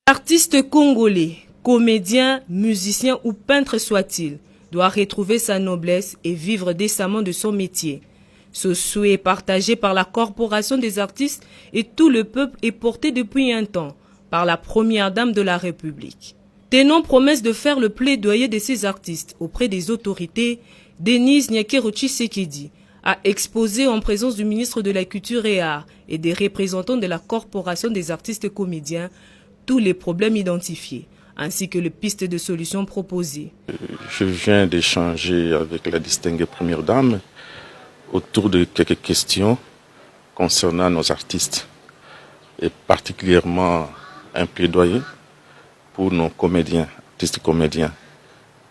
L'artiste congolais, comédien, musicien ou peintre soit-il, doit retrouver sa noblesse et vivre décemment de son métier. Ce souhait partagé par la Corporation des artistes et tout le peuple est porté depuis un temps par la première dame de la République. Tenant promesse de faire le plaidoyer de ces artistes auprès des autorités, Denise Nyakeru-Tshisekedi a exposé en présence du ministre de la Culture et Arts et des représentants de la Corporation des artistes comédiens tous les problèmes identifiés, ainsi que les pistes de solutions proposées. Je viens d'échanger avec la distinguée première dame autour de quelques questions concernant nos artistes, et particulièrement un plaidoyer pour nos comédiens, artistes comédiens.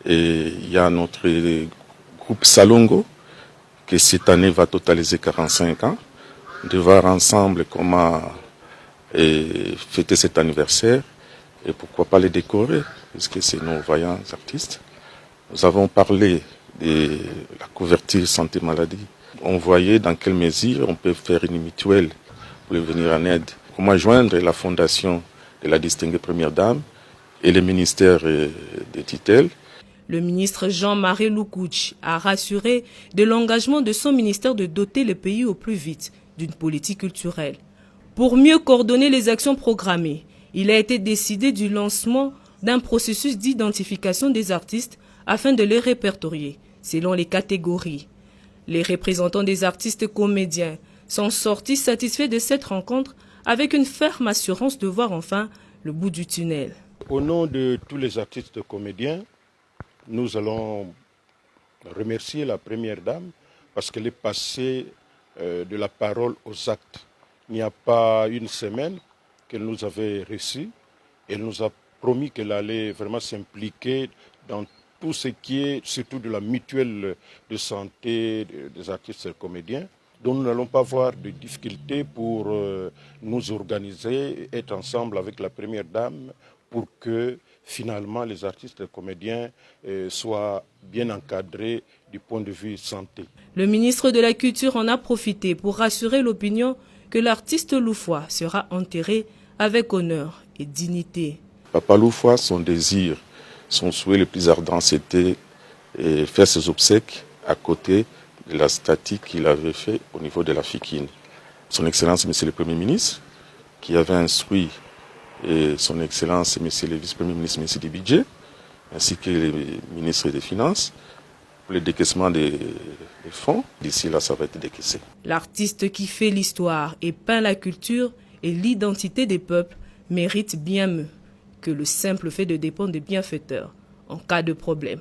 Et il y a notre groupe Salongo, qui cette année va totaliser 45 ans, de voir ensemble comment fêter cet anniversaire et pourquoi pas les décorer, puisque c'est nos vaillants artistes. Nous avons parlé de la couverture santé-maladie. On voyait dans quelle mesure on peut faire une mutuelle pour venir en aide. Comment joindre la fondation de la distinguée première dame et le ministère des tutelles. Le ministre Jean-Marie Loukouch a rassuré de l'engagement de son ministère de doter le pays au plus vite d'une politique culturelle. Pour mieux coordonner les actions programmées, il a été décidé du lancement d'un processus d'identification des artistes afin de les répertorier selon les catégories. Les représentants des artistes comédiens sont sortis satisfaits de cette rencontre avec une ferme assurance de voir enfin le bout du tunnel. Au nom de tous les artistes comédiens, nous allons remercier la première dame parce qu'elle est passée de la parole aux actes. Il n'y a pas une semaine qu'elle nous avait reçus. Elle nous a promis qu'elle allait vraiment s'impliquer dans tout ce qui est surtout de la mutuelle de santé des artistes comédiens. Donc nous n'allons pas avoir de difficultés pour nous organiser, être ensemble avec la première dame pour que finalement les artistes comédiens soient bien encadrés du point de vue santé. Le ministre de la Culture en a profité pour rassurer l'opinion que l'artiste Loufoua sera enterré avec honneur et dignité. Papa Loufoua, son désir, son souhait le plus ardent, c'était faire ses obsèques à côté de la statue qu'il avait fait au niveau de la Fikine. Son Excellence, Monsieur le Premier ministre, qui avait instruit Son Excellence, Monsieur le Vice-Premier ministre, Monsieur du Budget, ainsi que les ministres des Finances, pour le décaissement des fonds. D'ici là, ça va être décaissé. L'artiste qui fait l'histoire et peint la culture et l'identité des peuples mérite bien mieux que le simple fait de dépendre des bienfaiteurs en cas de problème.